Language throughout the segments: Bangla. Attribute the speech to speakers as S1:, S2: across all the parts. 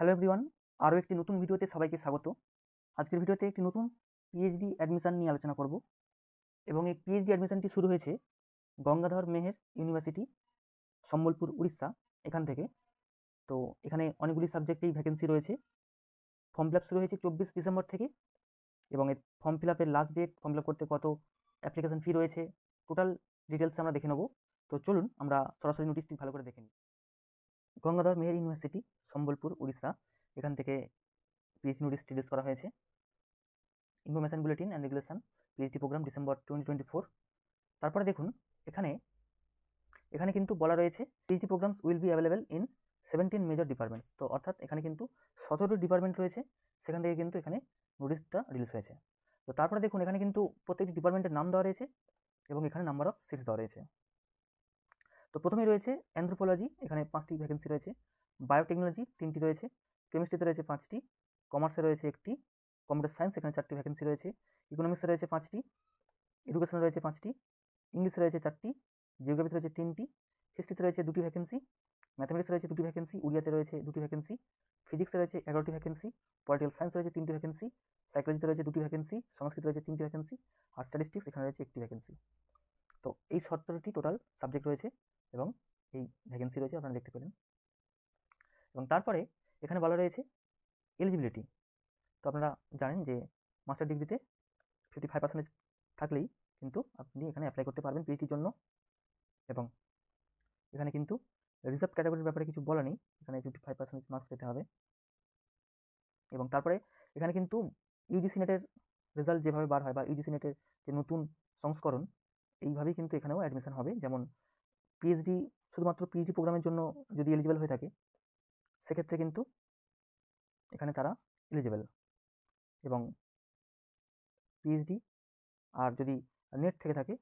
S1: হ্যালো এভরিওয়ান, আরও একটি নতুন ভিডিওতে সবাইকে স্বাগত। আজকের ভিডিওতে একটি নতুন পিএইচডি অ্যাডমিশন নিয়ে আলোচনা করব এবং এই পিএইচডি অ্যাডমিশনটি শুরু হয়েছে গঙ্গাধর মেহের ইউনিভার্সিটি, সম্বলপুর, উড়িষ্যা, এখান থেকে। তো এখানে অনেকগুলি সাবজেক্টেই ভ্যাকেন্সি রয়েছে। ফর্ম ফিল আপ শুরু হয়েছে 24 ডিসেম্বর থেকে এবং এর ফর্ম ফিল আপের last date, form fill up করতে কত অ্যাপ্লিকেশন ফি রয়েছে, টোটাল ডিটেলস আমরা দেখে নেব। তো চলুন আমরা সরাসরি নোটিশটি ভালো করে দেখে নিই। গঙ্গাধর মেহের ইউনিভার্সিটি, সম্বলপুর, উড়িষ্যা, এখান থেকে পিএইচডি নোটিশ রিলিজ করা হয়েছে। Information bulletin and regulation, PhD programme, December 2024। তারপরে দেখুন এখানে এখানে কিন্তু বলা রয়েছে PhD programmes will be available in 17 major departments. তো অর্থাৎ এখানে কিন্তু 17টি ডিপার্টমেন্ট রয়েছে, সেখান থেকে কিন্তু এখানে নোটিশটা রিলিজ হয়েছে। তো তারপরে দেখুন এখানে কিন্তু প্রত্যেকটি ডিপার্টমেন্টের নাম দেওয়া রয়েছে এবং এখানে নাম্বার অফ সিটস দেওয়া রয়েছে। তো প্রথমেই রয়েছে অ্যানথ্রোপোলজি, এখানে 5টি ভ্যাকেন্সি রয়েছে। বায়োটেকনোলজি 3টি রয়েছে। কেমিস্ট্রিতে রয়েছে 5টি। কমার্সে রয়েছে 1টি। কম্পিউটার সায়েন্স, এখানে 4টি ভ্যাকেন্সি রয়েছে। ইকোনমিক্সে রয়েছে 5টি। এডুকেশনে রয়েছে 5টি। ইংলিশে রয়েছে 4টি। জিওগ্রাফিতে রয়েছে 3টি। হিস্ট্রিতে রয়েছে 2টি ভ্যাকেন্সি। ম্যাথামেটিক্সে রয়েছে 2টি ভ্যাকেন্সি। উড়িয়াতে রয়েছে 2টি ভ্যাকেন্সি। ফিজিক্সে রয়েছে 11টি ভ্যাকেন্সি। পলিটিক্যাল সায়েন্স রয়েছে 3টি ভ্যাকেন্সি। সাইকোলজিতে রয়েছে 2টি ভ্যাকেন্সি। সংস্কৃত রয়েছে 3টি ভ্যাকেন্সি। আর স্ট্যাটিস্টিক্স, এখানে রয়েছে 1টি ভ্যাকেন্সি। তো এই 17টি টোটাল সাবজেক্ট রয়েছে এবং এই ভ্যাকেন্সি রয়েছে, আপনারা দেখতে পেলেন। এবং তারপরে এখানে বলা রয়েছে এলিজিবিলিটি। তো আপনারা জানেন যে মাস্টার ডিগ্রিতে 55% থাকলেই কিন্তু আপনি এখানে অ্যাপ্লাই করতে পারবেন পিএইচডির জন্য। এবং এখানে কিন্তু রিজার্ভ ক্যাটাগরির ব্যাপারে কিছু বলা নেই, এখানে 55% মার্কস পেতে হবে। এবং তারপরে এখানে কিন্তু ইউজিসি নেটের রেজাল্ট যেভাবে বার হয় বা ইউজিসি নেটের যে নতুন সংস্করণ, এইভাবেই কিন্তু এখানেও অ্যাডমিশন হবে। যেমন পিএইচডি, শুধুমাত্র পিএইচডি প্রোগ্রামের জন্য যদি এলিজিবল হয়ে থাকে সেক্ষেত্রে কিন্তু এখানে তারা এলিজিবল। এবং পিএইচডি আর যদি নেট থেকে থাকে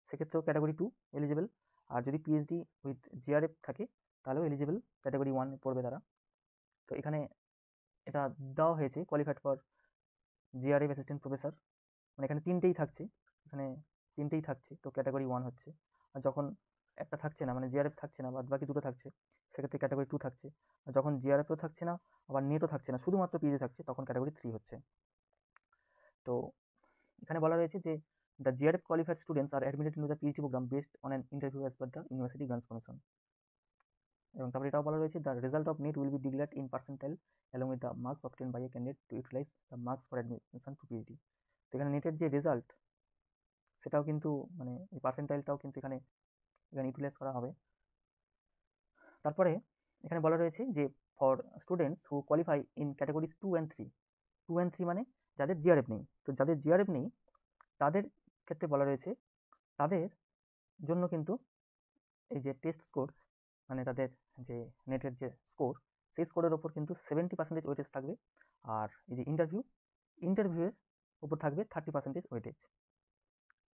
S1: সেক্ষেত্রেও ক্যাটাগরি 2 এলিজিবল। আর যদি পিএইচডি উইথ জিআরএফ থাকে তাহলেও এলিজিবল, ক্যাটাগরি 1 পড়বে তারা। তো এখানে এটা দেওয়া হয়েছে qualified for JRF assistant professor, মানে এখানে 3টেই থাকছে, এখানে 3টেই থাকছে, তো ক্যাটাগরি 1 হচ্ছে। আর যখন একটা থাকছে না, মানে জিআরএফ থাকছে না, বাদ বাকি 2টো থাকছে, সেক্ষেত্রে ক্যাটাগরি 2 থাকছে। আর যখন জিআরএফও থাকছে না, আবার নেটও থাকছে না, শুধুমাত্র পিএইচডি থাকছে, তখন ক্যাটাগরি 3 হচ্ছে। তো এখানে বলা রয়েছে যে the JRF qualified students are admitted in the PhD programme based on an interview as per the university grants commission. এবং তারপরে এটাও বলা রয়েছে the result of NET will be declared in percentile along with the marks obtain by a candidate to utilise the marks for admission to PhD. তো এখানে নেটের যে রেজাল্ট সেটাও কিন্তু, মানে এই পার্সেন্টাইলটাও কিন্তু এখানে ইউটিলাইজ করা হবে। তারপরে এখানে বলা রয়েছে যে for students who qualify in categories 2 and 3, 2 and 3 মানে যাদের জিআরএফ নেই। তো যাদের জিআরএফ নেই তাদের ক্ষেত্রে বলা রয়েছে তাদের জন্য কিন্তু এই যে টেস্ট স্কোরস, মানে তাদের যে নেটের যে স্কোর, সেই স্কোরের ওপর কিন্তু 70% ওয়েটেজ থাকবে। আর এই যে ইন্টারভিউয়ের ওপর থাকবে 30% ওয়েটেজ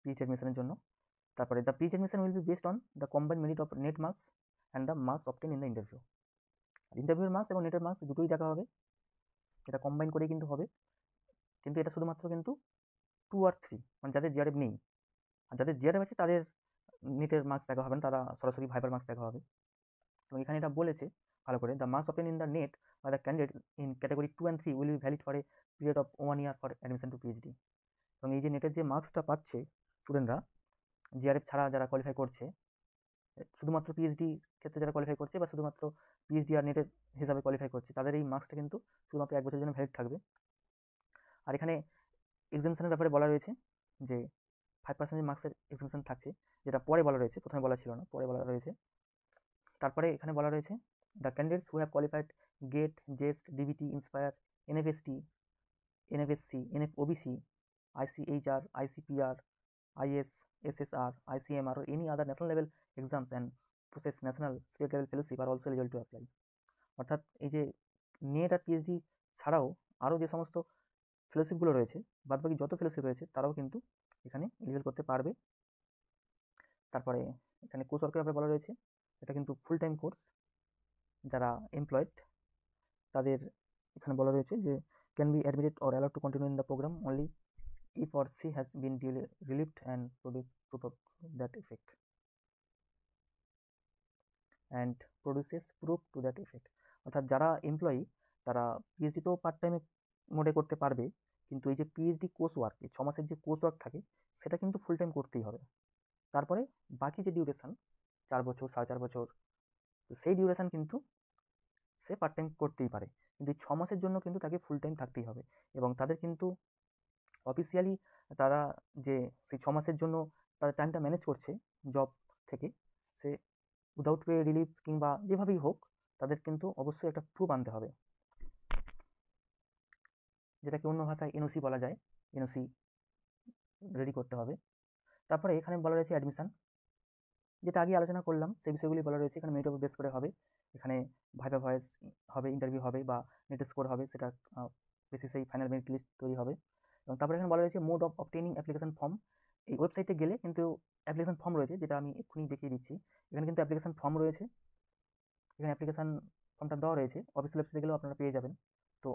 S1: পিএইচডি অ্যাডমিশনের জন্য। তারপরে the PhD admission will be based on the combined merit of net marks and the marks obtain in the interview. ইন্টারভিউর মার্কস এবং নেটের মার্কস দুটোই দেখা হবে, এটা কম্বাইন করেই কিন্তু হবে। কিন্তু এটা শুধুমাত্র কিন্তু 2 আর 3, মানে যাদের জিআরএফ নেই। আর যাদের জিআরএফ আছে তাদের নেটের মার্কস দেখা হবে না, তারা সরাসরি ভাইবার মার্কস দেখা হবে। এবং এখানে এটা বলেছে ভালো করে, the marks obtain in the NET by the candidate in category 2 and 3 will be valid for a period of 1 year for admission to PhD. এবং এই যে নেটের যে মার্কসটা পাচ্ছে স্টুডেন্টরা, জিআরএফ ছাড়া যারা কোয়ালিফাই করছে, শুধুমাত্র পিএইচডি ক্ষেত্রে যারা কোয়ালিফাই করছে বা শুধুমাত্র পিএইচডি আর নেটের হিসাবে কোয়ালিফাই করছে, তাদের এই মার্কসটা কিন্তু শুধুমাত্র 1 বছরের জন্য ভ্যালিড থাকবে। আর এখানে এক্সামশনের ব্যাপারে বলা রয়েছে যে 5% মার্কসের এক্সামশন থাকছে, যেটা পরে বলা রয়েছে, প্রথমে বলা ছিল না, পরে বলা রয়েছে। তারপরে এখানে বলা রয়েছে the candidates who have qualified GATE, JEST, DBT, INSPIRE, NFST, NFSC, NFOBC, ICHR, ICPR, IS, SSR, ICMR, or any other national level exams and possess national state level fellowship are also eligible to apply। অর্থাৎ এই যে নেট আর পিএইচডি ছাড়াও আরও যে সমস্ত ফেলোশিপগুলো রয়েছে, বাদবাকি যত ফেলোশিপ রয়েছে তারাও কিন্তু এখানে এলিজিবল করতে পারবে। তারপরে এখানে কোর্স ওয়ার্কের ব্যাপারে বলা রয়েছে, এটা কিন্তু ফুল টাইম কোর্স। যারা এমপ্লয়েড তাদের এখানে বলা রয়েছে যে can be admitted or allowed to continue in the programme only if or she has been duly relieved and produce proof of that effect and produces proof to that effect। অর্থাৎ যারা এমপ্লয়ি তারা পিএইচডি তো পার্ট টাইমে মোডে করতে পারবে, কিন্তু এই যে পিএইচডি কোর্স ওয়ার্ক, এই 6 মাসের যে কোর্স ওয়ার্ক থাকে সেটা কিন্তু ফুল টাইম করতেই হবে। তারপরে বাকি যে ডিউরেশন 4 বছর 4.5 বছর, তো সেই ডিউরেশন কিন্তু সে পার্ট টাইম করতেই পারে, কিন্তু এই 6 মাসের জন্য কিন্তু তাকে ফুল টাইম থাকতেই হবে। এবং তাদের কিন্তু অফিসিয়ালি তারা যে সেই 6 মাসের জন্য তাদের টাইমটা ম্যানেজ করছে জব থেকে, সে উইদাউট পে রিলিফ কিংবা যেভাবেই হোক, তাদের কিন্তু অবশ্যই একটা প্রুফ আনতে হবে, যেটাকে অন্য ভাষায় এনওসি বলা যায়। এনওসি রেডি করতে হবে। তারপরে এখানে বলা রয়েছে অ্যাডমিশন, যেটা আগে আলোচনা করলাম সেই বিষয়গুলি বলা রয়েছে। এখানে মেরিট উপর বেস করে হবে, এখানে ভাইভা ভয়েস হবে, ইন্টারভিউ হবে বা নেট স্কোর হবে, সেটা বেসিসেই ফাইনাল মেরিট লিস্ট তৈরি হবে। এবং তারপরে এখানে বলা রয়েছে mode of obtaining application form. এই ওয়েবসাইটে গেলে কিন্তু অ্যাপ্লিকেশন ফর্ম রয়েছে, যেটা আমি এক্ষুনি দেখিয়ে দিচ্ছি। এখানে কিন্তু অ্যাপ্লিকেশন ফর্ম রয়েছে, এখানে অ্যাপ্লিকেশন ফর্মটা দেওয়া রয়েছে, অফিসিয়াল ওয়েবসাইটে গেলেও আপনারা পেয়ে যাবেন। তো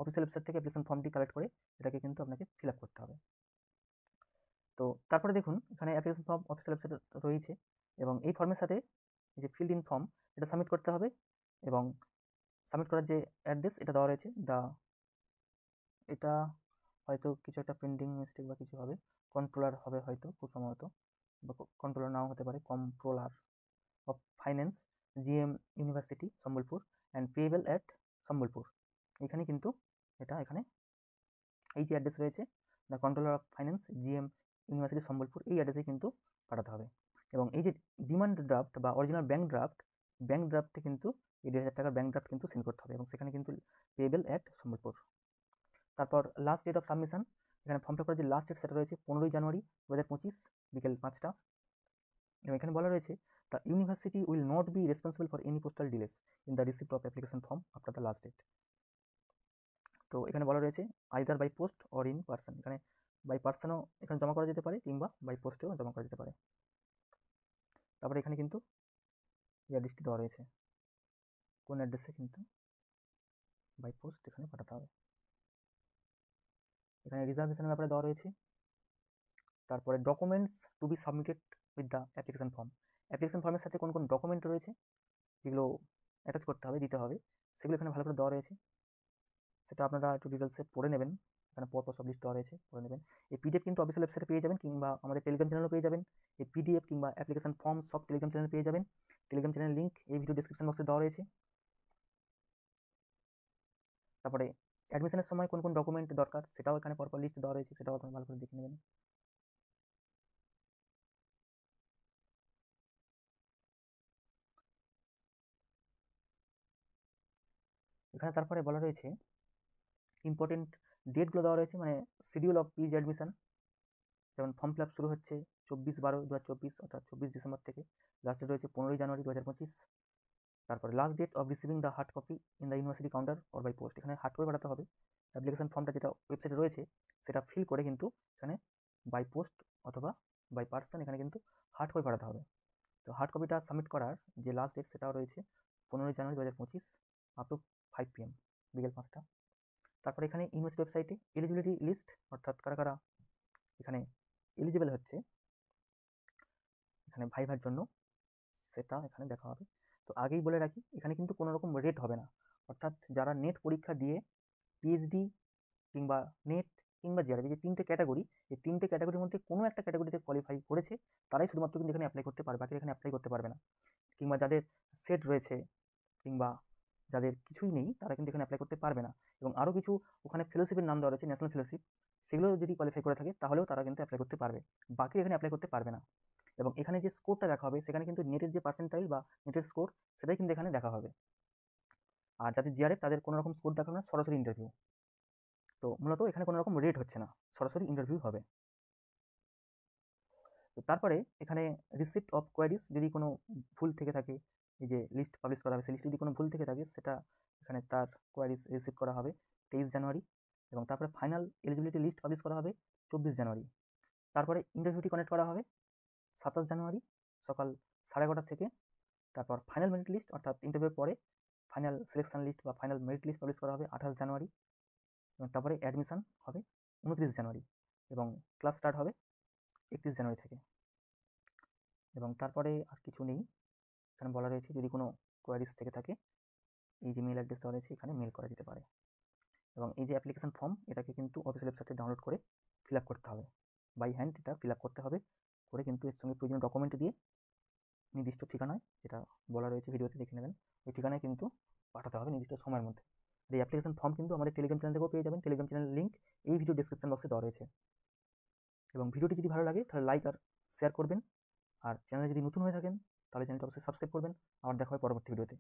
S1: অফিসিয়াল ওয়েবসাইট থেকে অ্যাপ্লিকেশন ফর্মটি কালেক্ট করে এটাকে কিন্তু আপনাকে ফিল আপ করতে হবে। তো তারপরে দেখুন এখানে অ্যাপ্লিকেশন ফর্ম অফিসিয়াল ওয়েবসাইটে রয়েছে, এবং এই ফর্মের সাথে এই যে ফিল্ড ইন ফর্ম এটা সাবমিট করতে হবে, এবং সাবমিট করার যে অ্যাড্রেস এটা দেওয়া রয়েছে, এটা হয়তো কিছু একটা প্রিন্টিং মিস্টেক বা কিছু হবে, কন্ট্রোলার হবে হয়তো খুব সম্ভবত, বা কন্ট্রোলার নাও হতে পারে, controller of finance GM university Sambalpur and payable at Sambalpur. এখানে কিন্তু এটা এখানে এই যে অ্যাড্রেস রয়েছে, the controller of finance GM university Sambalpur, এই অ্যাড্রেসে কিন্তু পাঠাতে হবে। এবং এই যে ডিমান্ড ড্রাফট বা অরিজিনাল ব্যাঙ্ক ড্রাফটে কিন্তু এই 1,500 টাকার ব্যাঙ্ক ড্রাফট কিন্তু সেন্ড করতে হবে, এবং সেখানে কিন্তু পেয়েবল অ্যাট সম্বলপুর। তারপর লাস্ট ডেট অফ সাবমিশন, এখানে ফর্ম ফিল করার যে লাস্ট ডেট সেটা রয়েছে 15ই জানুয়ারি 2025 বিকেল 5টা। এবং এখানে বলা রয়েছে the university will not be responsible for any postal delays in the receipt of application form after the last date. তো এখানে বলা রয়েছে either by post or in person, এখানে বাই পার্সনও এখানে জমা করা যেতে পারে কিংবা বাই পোস্টেও জমা করা যেতে পারে। তারপরে এখানে কিন্তু অ্যাড্রেসটি দেওয়া রয়েছে, কোন অ্যাড্রেসে কিন্তু বাই পোস্ট এখানে পাঠাতে হবে। এখানে রিজার্ভেশনের ব্যাপারে দেওয়া রয়েছে। তারপরে documents two be submitted with the application form, application ফর্মের সাথে কোন কোন ডকুমেন্ট রয়েছে যেগুলো অ্যাটাচ করতে হবে, দিতে হবে, সেগুলো এখানে ভালো করে দেওয়া রয়েছে। সেটা আপনারা একটু ডিটেলসে পড়ে নেবেন, এখানে পরপর সব লিস্ট দেওয়া রয়েছে, পড়ে নেবেন। এই পিডিএফ কিন্তু অফিসিয়াল ওয়েবসাইটে পেয়ে যাবেন, কিংবা আমাদের টেলিগ্রাম চ্যানেলও পেয়ে যাবেন। এই পিডিএফ কিংবা অ্যাপ্লিকেশন ফর্ম সব টেলিগ্রাম চ্যানেলে পেয়ে যাবেন। টেলিগ্রাম চ্যানেলের লিঙ্ক এই ভিডিও ডিসক্রিপশন বক্সে দেওয়া রয়েছে। তারপরে অ্যাডমিশনের সময় কোন কোন ডকুমেন্ট দরকার সেটাও এখানে পরপর লিস্ট দেওয়া রয়েছে, সেটাও আপনারা ভালো করে দেখে নেবেন। এখানে তারপরে বলা রয়েছে ইম্পর্টেন্ট ডেটগুলো দেওয়া রয়েছে, মানে শিডিউল অফ পিজি অ্যাডমিশন। যেমন ফর্ম ফিল আপ শুরু হচ্ছে 24/12/2024 অর্থাৎ 24 ডিসেম্বর থেকে, লাস্ট ডেট রয়েছে 15ই জানুয়ারি 2025। তারপরে last date of receiving the hard copy in the university counter or by post, এখানে হার্ড কপি পাঠাতে হবে। অ্যাপ্লিকেশন ফর্মটা যেটা ওয়েবসাইটে রয়েছে সেটা ফিল করে কিন্তু এখানে বাই পোস্ট অথবা বাই পার্সন এখানে কিন্তু হার্ড কপি পাঠাতে হবে। তো হার্ড কপিটা সাবমিট করার যে লাস্ট ডেট সেটাও রয়েছে 15ই জানুয়ারি 2025 আপ টু 5 PM বিকেল 5টা। তারপরে এখানে ইউনিভার্সিটি ওয়েবসাইটে এলিজিবিলিটি লিস্ট, অর্থাৎ কারা কারা এখানে এলিজিবল হচ্ছে এখানে ভাইভার জন্য, সেটা এখানে দেখা হবে। তো আগেই বলে রাখি এখানে কিন্তু কোনো রকম রেট হবে না, অর্থাৎ যারা নেট পরীক্ষা দিয়ে পিএইচডি কিংবা নেট কিংবা জিআরবি, যে 3টে ক্যাটাগরি, এই 3টে ক্যাটাগরির মধ্যে কোনো একটা ক্যাটাগরিতে কোয়ালিফাই করেছে তারাই শুধুমাত্র কিন্তু এখানে অ্যাপ্লাই করতে পারবে, বাকিরা এখানে অ্যাপ্লাই করতে পারবে না। কিংবা যাদের সেট রয়েছে কিংবা যাদের কিছুই নেই তারা কিন্তু এখানে অ্যাপ্লাই করতে পারবে না। এবং আরও কিছু ওখানে ফেলোশিপের নাম দেওয়া রয়েছে, ন্যাশনাল ফেলোশিপ, সেগুলো যদি কোয়ালিফাই করে থাকে তাহলেও তারা কিন্তু অ্যাপ্লাই করতে পারবে, বাকি এখানে অ্যাপ্লাই করতে পারবে না। এবং এখানে যে স্কোরটা দেখা হবে সেখানে কিন্তু নেটের যে পার্সেন্টাইল বা নেটের স্কোর সেটাই কিন্তু এখানে দেখা হবে। আর যাদের জিআরএফ তাদের কোনো রকম স্কোর দেখাবে না, সরাসরি ইন্টারভিউ। তো মূলত এখানে কোনো রকম রেট হচ্ছে না, সরাসরি ইন্টারভিউ হবে। তো তারপরে এখানে রিসিপ্ট অফ কোয়ারিজ, যদি কোনো ভুল থেকে থাকে, এই যে লিস্ট পাবলিশ করা হবে সেই লিস্টে যদি কোনো ভুল থেকে থাকে সেটা এখানে তার কোয়ারিজ রিসিভ করা হবে 23 জানুয়ারি। এবং তারপরে ফাইনাল এলিজিবিলিটি লিস্ট পাবলিশ করা হবে 24 জানুয়ারি। তারপরে ইন্টারভিউটি কনেক্ট করা হবে 27 জানুয়ারি সকাল 11:30 থেকে। তারপর ফাইনাল মেরিট লিস্ট, অর্থাৎ ইন্টারভিউর পরে ফাইনাল সিলেকশন লিস্ট বা ফাইনাল মেরিট লিস্ট পাবলিশ করা হবে 28 জানুয়ারি। এবং তারপরে অ্যাডমিশন হবে 29 জানুয়ারি, এবং ক্লাস স্টার্ট হবে 31 জানুয়ারি থেকে। এবং তারপরে আর কিছু নেই, এখানে বলা রয়েছে যদি কোনো কোয়ারিজ থেকে থাকে এই যে মেল অ্যাড্রেস দেওয়া রয়েছে এখানে মেল করা যেতে পারে। এবং এই যে অ্যাপ্লিকেশন ফর্ম, এটাকে কিন্তু অফিসিয়াল ওয়েবসাইটে ডাউনলোড করে ফিল আপ করতে হবে, বাই হ্যান্ড এটা ফিল আপ করতে হবে। করে কিন্তু এর সঙ্গে প্রয়োজনীয় ডকুমেন্ট দিয়ে নির্দিষ্ট ঠিকানায়, যেটা বলা রয়েছে ভিডিওতে দেখে নেবেন, ওই ঠিকানায় কিন্তু পাঠাতে হবে নির্দিষ্ট সময়ের মধ্যে। আর এই অ্যাপ্লিকেশন ফর্ম কিন্তু আমাদের টেলিগ্রাম চ্যানেল থেকেও পেয়ে যাবেন, টেলিগ্রাম চ্যানেলের লিঙ্ক এই ভিডিও ডিসক্রিপশন বক্সে দেওয়া রয়েছে। এবং ভিডিওটি যদি ভালো লাগে তাহলে লাইক আর শেয়ার করবেন, আর চ্যানেলে যদি নতুন হয়ে থাকেন তাহলে চ্যানেলটা অবশ্যই সাবস্ক্রাইব করবেন। আবার দেখা হয় পরবর্তী ভিডিওতে।